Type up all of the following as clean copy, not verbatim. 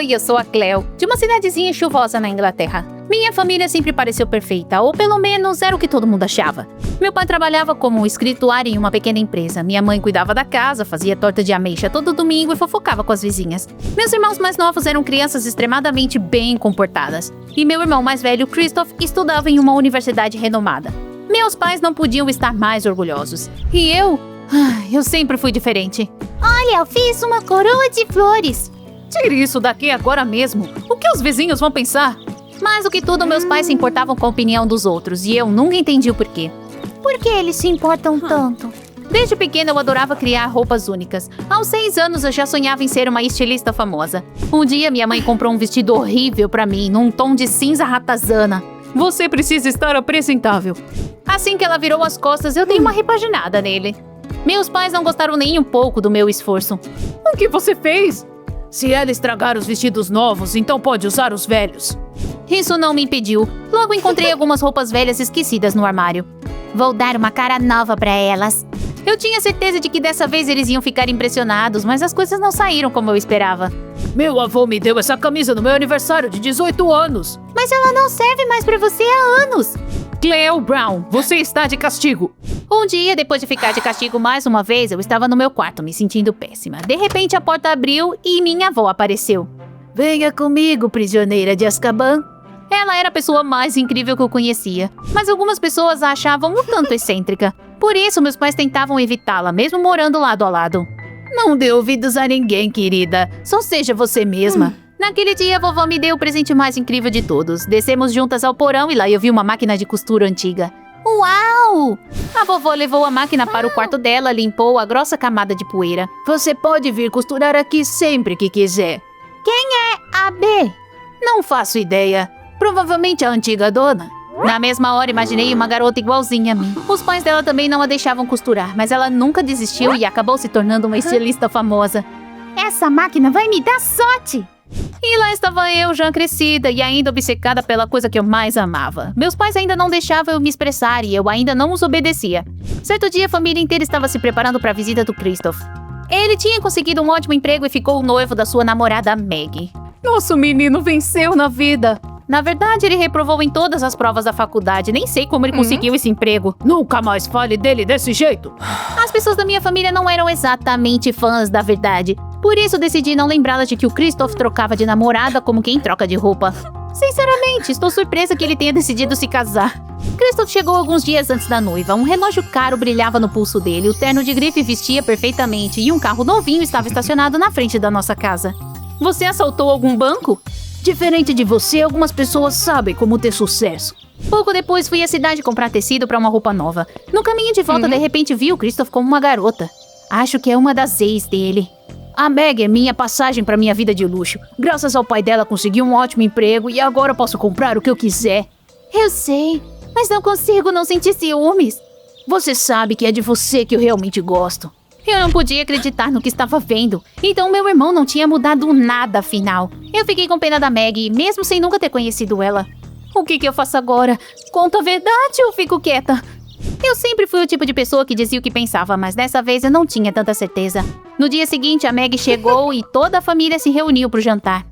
Oi, eu sou a Cleo, de uma cidadezinha chuvosa na Inglaterra. Minha família sempre pareceu perfeita, ou pelo menos era o que todo mundo achava. Meu pai trabalhava como escrituário em uma pequena empresa. Minha mãe cuidava da casa, fazia torta de ameixa todo domingo e fofocava com as vizinhas. Meus irmãos mais novos eram crianças extremadamente bem comportadas. E meu irmão mais velho, Christoph, estudava em uma universidade renomada. Meus pais não podiam estar mais orgulhosos. E eu sempre fui diferente. Olha, eu fiz uma coroa de flores. Tire isso daqui agora mesmo. O que os vizinhos vão pensar? Mais do que tudo, meus pais se importavam com a opinião dos outros, e eu nunca entendi o porquê. Por que eles se importam tanto? Desde pequena eu adorava criar roupas únicas. Aos 6 anos eu já sonhava em ser uma estilista famosa. Um dia minha mãe comprou um vestido horrível pra mim, num tom de cinza ratazana. Você precisa estar apresentável. Assim que ela virou as costas, eu dei uma repaginada nele. Meus pais não gostaram nem um pouco do meu esforço. O que você fez? Se ela estragar os vestidos novos, então pode usar os velhos. Isso não me impediu. Logo encontrei algumas roupas velhas esquecidas no armário. Vou dar uma cara nova pra elas. Eu tinha certeza de que dessa vez eles iam ficar impressionados, mas as coisas não saíram como eu esperava. Meu avô me deu essa camisa no meu aniversário de 18 anos. Mas ela não serve mais pra você há anos. Cleo Brown, você está de castigo. Um dia, depois de ficar de castigo mais uma vez, eu estava no meu quarto, me sentindo péssima. De repente, a porta abriu e minha avó apareceu. Venha comigo, prisioneira de Azkaban. Ela era a pessoa mais incrível que eu conhecia, mas algumas pessoas a achavam um tanto excêntrica. Por isso, meus pais tentavam evitá-la, mesmo morando lado a lado. Não dê ouvidos a ninguém, querida. Só seja você mesma. Naquele dia, a vovó me deu o presente mais incrível de todos. Descemos juntas ao porão e lá eu vi uma máquina de costura antiga. Uau! A vovó levou a máquina para o quarto dela, limpou a grossa camada de poeira. Você pode vir costurar aqui sempre que quiser. Quem é a B? Não faço ideia. Provavelmente a antiga dona. Na mesma hora, imaginei uma garota igualzinha a mim. Os pais dela também não a deixavam costurar, mas ela nunca desistiu e acabou se tornando uma estilista famosa. Essa máquina vai me dar sorte! E lá estava eu, já crescida e ainda obcecada pela coisa que eu mais amava. Meus pais ainda não deixavam eu me expressar e eu ainda não os obedecia. Certo dia, a família inteira estava se preparando para a visita do Christoph. Ele tinha conseguido um ótimo emprego e ficou noivo da sua namorada Maggie. Nosso menino venceu na vida. Na verdade, ele reprovou em todas as provas da faculdade. Nem sei como ele conseguiu esse emprego. Nunca mais fale dele desse jeito. As pessoas da minha família não eram exatamente fãs da verdade. Por isso, decidi não lembrá-las de que o Christoph trocava de namorada como quem troca de roupa. Sinceramente, estou surpresa que ele tenha decidido se casar. Christoph chegou alguns dias antes da noiva. Um relógio caro brilhava no pulso dele, o terno de grife vestia perfeitamente e um carro novinho estava estacionado na frente da nossa casa. Você assaltou algum banco? Diferente de você, algumas pessoas sabem como ter sucesso. Pouco depois, fui à cidade comprar tecido para uma roupa nova. No caminho de volta, de repente, vi o Christoph como uma garota. Acho que é uma das ex dele. A Meg é minha passagem para minha vida de luxo. Graças ao pai dela, consegui um ótimo emprego e agora posso comprar o que eu quiser. Eu sei, mas não consigo não sentir ciúmes. Você sabe que é de você que eu realmente gosto. Eu não podia acreditar no que estava vendo. Então meu irmão não tinha mudado nada, afinal. Eu fiquei com pena da Maggie, mesmo sem nunca ter conhecido ela. O que eu faço agora? Conto a verdade ou fico quieta? Eu sempre fui o tipo de pessoa que dizia o que pensava, mas dessa vez eu não tinha tanta certeza. No dia seguinte, a Maggie chegou e toda a família se reuniu pro jantar.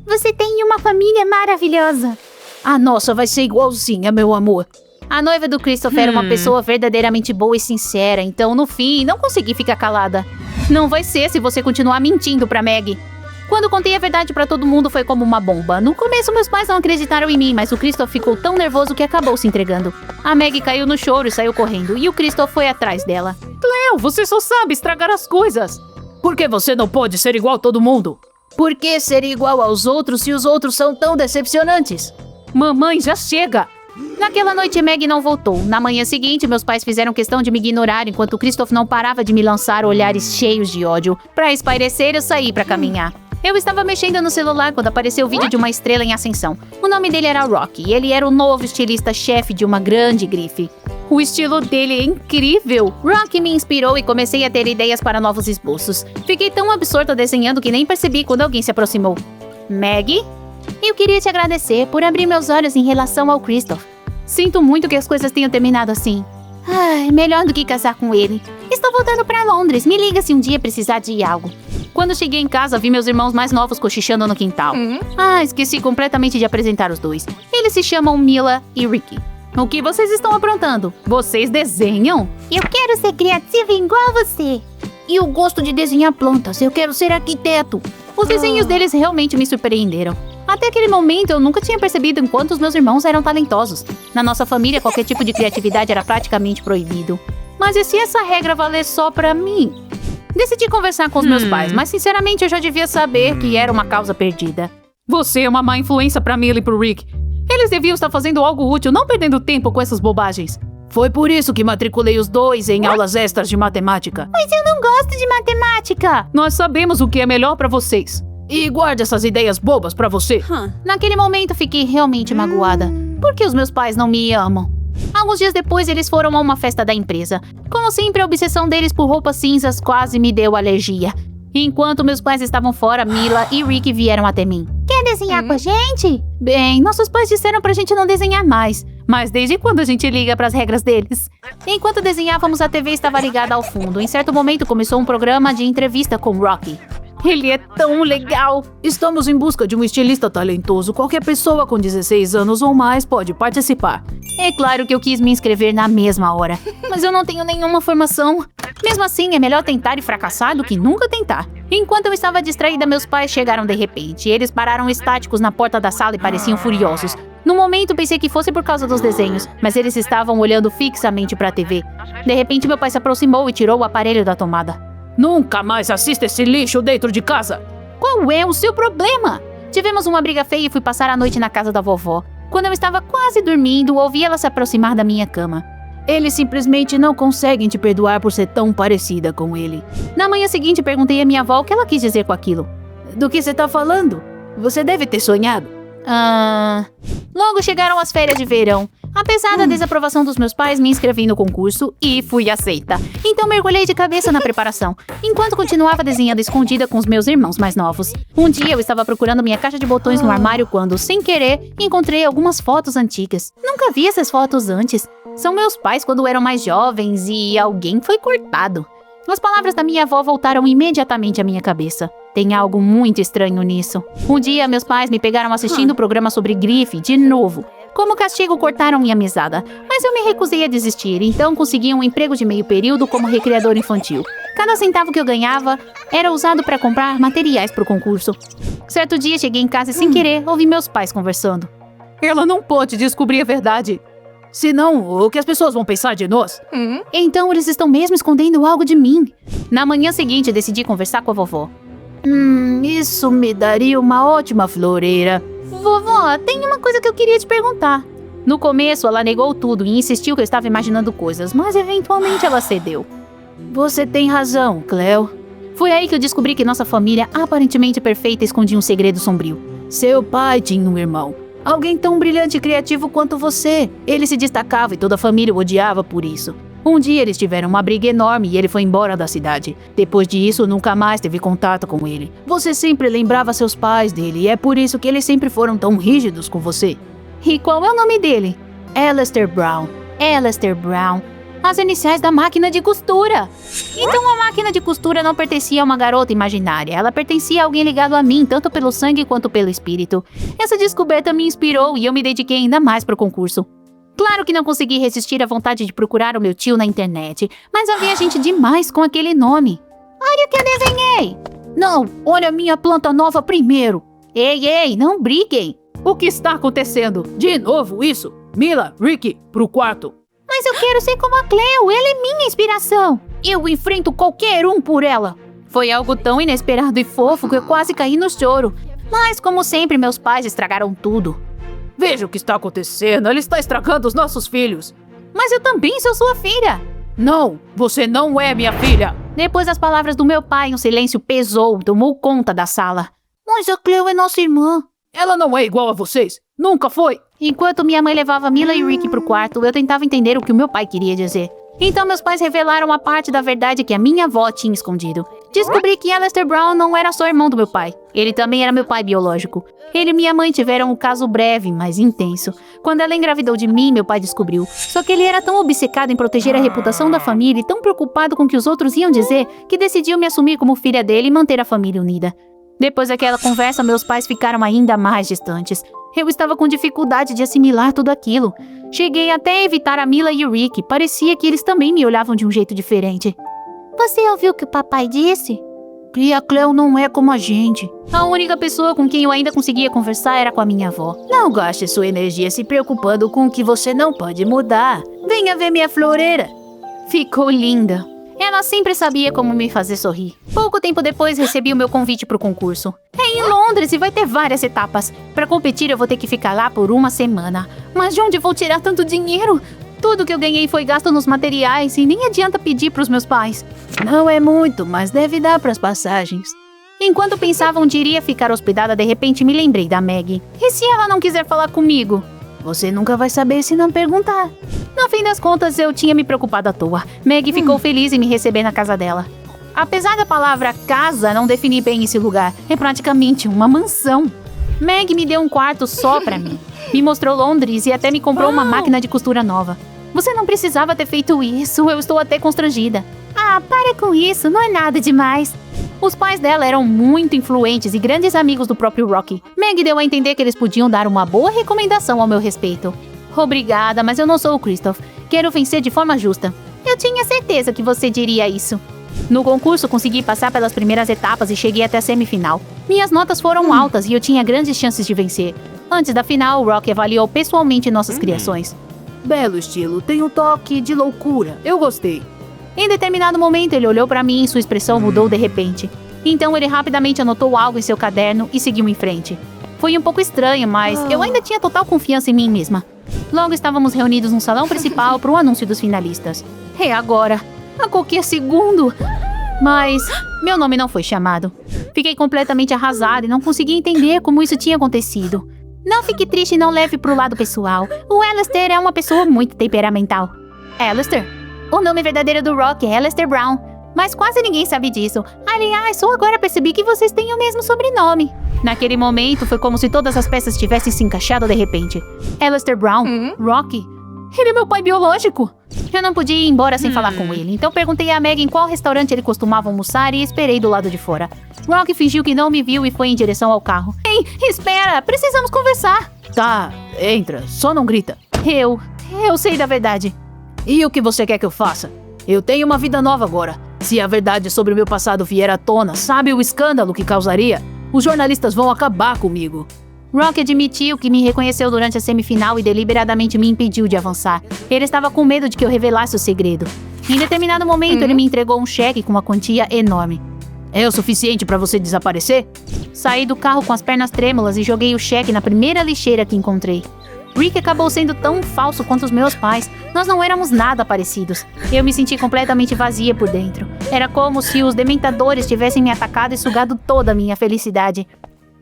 Você tem uma família maravilhosa. A nossa vai ser igualzinha, meu amor. A noiva do Christoph era uma pessoa verdadeiramente boa e sincera, então no fim não consegui ficar calada. Não vai ser se você continuar mentindo pra Maggie. Quando contei a verdade pra todo mundo foi como uma bomba. No começo meus pais não acreditaram em mim, mas o Christoph ficou tão nervoso que acabou se entregando. A Maggie caiu no choro e saiu correndo, e o Christoph foi atrás dela. Cleo, você só sabe estragar as coisas. Por que você não pode ser igual a todo mundo? Por que ser igual aos outros se os outros são tão decepcionantes? Mamãe, já chega! Naquela noite, Maggie não voltou. Na manhã seguinte, meus pais fizeram questão de me ignorar enquanto o Christoph não parava de me lançar olhares cheios de ódio. Pra espairecer, eu saí pra caminhar. Eu estava mexendo no celular quando apareceu o vídeo de uma estrela em ascensão. O nome dele era Rocky e ele era o novo estilista-chefe de uma grande grife. O estilo dele é incrível! Rocky me inspirou e comecei a ter ideias para novos esboços. Fiquei tão absorta desenhando que nem percebi quando alguém se aproximou. Maggie? Eu queria te agradecer por abrir meus olhos em relação ao Christoph. Sinto muito que as coisas tenham terminado assim. Ai, melhor do que casar com ele. Estou voltando para Londres. Me liga se um dia precisar de algo. Quando cheguei em casa, vi meus irmãos mais novos cochichando no quintal. Esqueci completamente de apresentar os dois. Eles se chamam Mila e Ricky. O que vocês estão aprontando? Vocês desenham? Eu quero ser criativa igual a você. E eu gosto de desenhar plantas, eu quero ser arquiteto. Os desenhos deles realmente me surpreenderam. Até aquele momento, eu nunca tinha percebido enquanto os meus irmãos eram talentosos. Na nossa família, qualquer tipo de criatividade era praticamente proibido. Mas e se essa regra valer só pra mim? Decidi conversar com os meus pais, mas sinceramente eu já devia saber que era uma causa perdida. Você é uma má influência pra Mila e pro Rick. Eles deviam estar fazendo algo útil, não perdendo tempo com essas bobagens. Foi por isso que matriculei os dois em aulas extras de matemática. Mas eu não gosto de matemática. Nós sabemos o que é melhor pra vocês. E guarde essas ideias bobas pra você. Naquele momento fiquei realmente magoada. Por que os meus pais não me amam? Alguns dias depois, eles foram a uma festa da empresa. Como sempre, a obsessão deles por roupas cinzas quase me deu alergia. Enquanto meus pais estavam fora, Mila e Rick vieram até mim. Quer desenhar com a gente? Bem, nossos pais disseram pra gente não desenhar mais. Mas desde quando a gente liga pras regras deles? Enquanto desenhávamos, a TV estava ligada ao fundo. Em certo momento, começou um programa de entrevista com Rocky. Ele é tão legal! Estamos em busca de um estilista talentoso. Qualquer pessoa com 16 anos ou mais pode participar. É claro que eu quis me inscrever na mesma hora, mas eu não tenho nenhuma formação. Mesmo assim, é melhor tentar e fracassar do que nunca tentar. Enquanto eu estava distraída, meus pais chegaram de repente. Eles pararam estáticos na porta da sala e pareciam furiosos. No momento, pensei que fosse por causa dos desenhos, mas eles estavam olhando fixamente para a TV. De repente, meu pai se aproximou e tirou o aparelho da tomada. Nunca mais assista esse lixo dentro de casa! Qual é o seu problema? Tivemos uma briga feia e fui passar a noite na casa da vovó. Quando eu estava quase dormindo, ouvi ela se aproximar da minha cama. Eles simplesmente não conseguem te perdoar por ser tão parecida com ele. Na manhã seguinte, perguntei à minha avó o que ela quis dizer com aquilo. Do que você tá falando? Você deve ter sonhado. Logo chegaram as férias de verão. Apesar da desaprovação dos meus pais, me inscrevi no concurso e fui aceita. Então mergulhei de cabeça na preparação, enquanto continuava desenhando escondida com os meus irmãos mais novos. Um dia eu estava procurando minha caixa de botões no armário quando, sem querer, encontrei algumas fotos antigas. Nunca vi essas fotos antes. São meus pais quando eram mais jovens e alguém foi cortado. As palavras da minha avó voltaram imediatamente à minha cabeça. Tem algo muito estranho nisso. Um dia, meus pais me pegaram assistindo o programa sobre grife, de novo. Como castigo, cortaram minha mesada. Mas eu me recusei a desistir, então consegui um emprego de meio período como recreador infantil. Cada centavo que eu ganhava era usado para comprar materiais para o concurso. Certo dia, cheguei em casa e, sem querer, ouvi meus pais conversando. Ela não pode descobrir a verdade. Senão, o que as pessoas vão pensar de nós? Então eles estão mesmo escondendo algo de mim. Na manhã seguinte, decidi conversar com a vovó. Isso me daria uma ótima floreira. Vovó, tem uma coisa que eu queria te perguntar. No começo, ela negou tudo e insistiu que eu estava imaginando coisas, mas eventualmente ela cedeu. Você tem razão, Cleo. Foi aí que eu descobri que nossa família, aparentemente perfeita, escondia um segredo sombrio. Seu pai tinha um irmão. Alguém tão brilhante e criativo quanto você. Ele se destacava e toda a família o odiava por isso. Um dia eles tiveram uma briga enorme e ele foi embora da cidade. Depois disso, nunca mais teve contato com ele. Você sempre lembrava seus pais dele e é por isso que eles sempre foram tão rígidos com você. E qual é o nome dele? Aleister Brown. Aleister Brown. As iniciais da máquina de costura. Então a máquina de costura não pertencia a uma garota imaginária. Ela pertencia a alguém ligado a mim, tanto pelo sangue quanto pelo espírito. Essa descoberta me inspirou e eu me dediquei ainda mais para o concurso. Claro que não consegui resistir à vontade de procurar o meu tio na internet, mas havia gente demais com aquele nome. Olha o que eu desenhei! Não, olha a minha planta nova primeiro. Ei, não briguem. O que está acontecendo? De novo isso? Mila, Ricky, pro quarto. Mas eu quero ser como a Cleo, ela é minha inspiração. Eu enfrento qualquer um por ela. Foi algo tão inesperado e fofo que eu quase caí no choro. Mas, como sempre, meus pais estragaram tudo. Veja o que está acontecendo, ela está estragando os nossos filhos. Mas eu também sou sua filha. Não, você não é minha filha. Depois das palavras do meu pai, um silêncio pesou e tomou conta da sala. Mas a Cleo é nossa irmã. Ela não é igual a vocês. Nunca foi. Enquanto minha mãe levava Mila e Ricky pro quarto, eu tentava entender o que o meu pai queria dizer. Então meus pais revelaram a parte da verdade que a minha avó tinha escondido. Descobri que Aleister Brown não era só irmão do meu pai. Ele também era meu pai biológico. Ele e minha mãe tiveram um caso breve, mas intenso. Quando ela engravidou de mim, meu pai descobriu. Só que ele era tão obcecado em proteger a reputação da família e tão preocupado com o que os outros iam dizer, que decidiu me assumir como filha dele e manter a família unida. Depois daquela conversa, meus pais ficaram ainda mais distantes. Eu estava com dificuldade de assimilar tudo aquilo. Cheguei até a evitar a Mila e o Rick. Parecia que eles também me olhavam de um jeito diferente. Você ouviu o que o papai disse? Que a Cleo não é como a gente. A única pessoa com quem eu ainda conseguia conversar era com a minha avó. Não gaste sua energia se preocupando com o que você não pode mudar. Venha ver minha floreira. Ficou linda. Ela sempre sabia como me fazer sorrir. Pouco tempo depois recebi o meu convite para o concurso. É em Londres e vai ter várias etapas. Para competir eu vou ter que ficar lá por uma semana. Mas de onde vou tirar tanto dinheiro? Tudo que eu ganhei foi gasto nos materiais e nem adianta pedir para os meus pais. Não é muito, mas deve dar para as passagens. Enquanto pensava onde iria ficar hospedada, de repente me lembrei da Maggie. E se ela não quiser falar comigo? Você nunca vai saber se não perguntar. No fim das contas, eu tinha me preocupado à toa. Maggie ficou feliz em me receber na casa dela. Apesar da palavra casa não definir bem esse lugar, é praticamente uma mansão. Maggie me deu um quarto só pra mim. Me mostrou Londres e até me comprou uma máquina de costura nova. Você não precisava ter feito isso, eu estou até constrangida. Ah, para com isso, não é nada demais. Os pais dela eram muito influentes e grandes amigos do próprio Rocky. Maggie deu a entender que eles podiam dar uma boa recomendação ao meu respeito. Obrigada, mas eu não sou o Kristoff. Quero vencer de forma justa. Eu tinha certeza que você diria isso. No concurso, consegui passar pelas primeiras etapas e cheguei até a semifinal. Minhas notas foram altas e eu tinha grandes chances de vencer. Antes da final, o Rocky avaliou pessoalmente nossas criações. Belo estilo, tem um toque de loucura. Eu gostei. Em determinado momento, ele olhou para mim e sua expressão mudou de repente. Então, ele rapidamente anotou algo em seu caderno e seguiu em frente. Foi um pouco estranho, mas eu ainda tinha total confiança em mim mesma. Logo estávamos reunidos no salão principal para o anúncio dos finalistas. É agora, a qualquer segundo. Mas meu nome não foi chamado. Fiquei completamente arrasada e não conseguia entender como isso tinha acontecido. Não fique triste e não leve pro lado pessoal. O Aleister é uma pessoa muito temperamental. Aleister? O nome verdadeiro do Rock é Aleister Brown. Mas quase ninguém sabe disso. Aliás, só agora percebi que vocês têm o mesmo sobrenome. Naquele momento, foi como se todas as peças tivessem se encaixado de repente. Aleister Brown? Rocky? Ele é meu pai biológico. Eu não podia ir embora sem falar com ele, então perguntei a Maggie em qual restaurante ele costumava almoçar e esperei do lado de fora. Rocky fingiu que não me viu e foi em direção ao carro. Ei, espera, precisamos conversar. Tá, entra, só não grita. Eu sei da verdade. E o que você quer que eu faça? Eu tenho uma vida nova agora. Se a verdade sobre o meu passado vier à tona, sabe o escândalo que causaria? Os jornalistas vão acabar comigo. Rocky admitiu que me reconheceu durante a semifinal e deliberadamente me impediu de avançar. Ele estava com medo de que eu revelasse o segredo. Em determinado momento, ele me entregou um cheque com uma quantia enorme. É o suficiente para você desaparecer? Saí do carro com as pernas trêmulas e joguei o cheque na primeira lixeira que encontrei. Rick acabou sendo tão falso quanto os meus pais. Nós não éramos nada parecidos. Eu me senti completamente vazia por dentro. Era como se os dementadores tivessem me atacado e sugado toda a minha felicidade.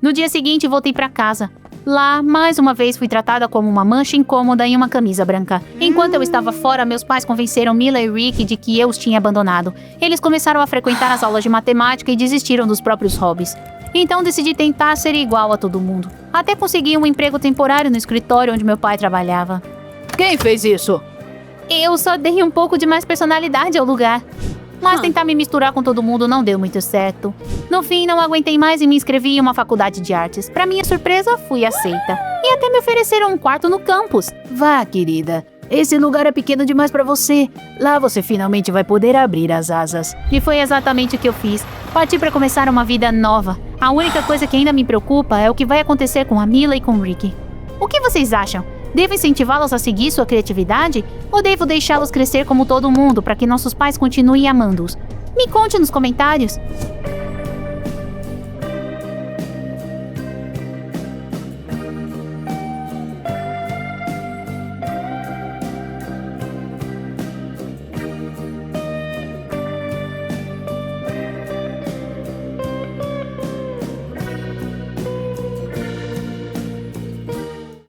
No dia seguinte, voltei para casa. Lá, mais uma vez, fui tratada como uma mancha incômoda em uma camisa branca. Enquanto eu estava fora, meus pais convenceram Mila e Rick de que eu os tinha abandonado. Eles começaram a frequentar as aulas de matemática e desistiram dos próprios hobbies. Então decidi tentar ser igual a todo mundo. Até consegui um emprego temporário no escritório onde meu pai trabalhava. Quem fez isso? Eu só dei um pouco de mais personalidade ao lugar. Mas tentar me misturar com todo mundo não deu muito certo. No fim, não aguentei mais e me inscrevi em uma faculdade de artes. Para minha surpresa, fui aceita. E até me ofereceram um quarto no campus. Vá, querida. Esse lugar é pequeno demais para você. Lá você finalmente vai poder abrir as asas. E foi exatamente o que eu fiz. Parti para começar uma vida nova. A única coisa que ainda me preocupa é o que vai acontecer com a Mila e com o Rick. O que vocês acham? Devo incentivá-los a seguir sua criatividade? Ou devo deixá-los crescer como todo mundo para que nossos pais continuem amando-os? Me conte nos comentários.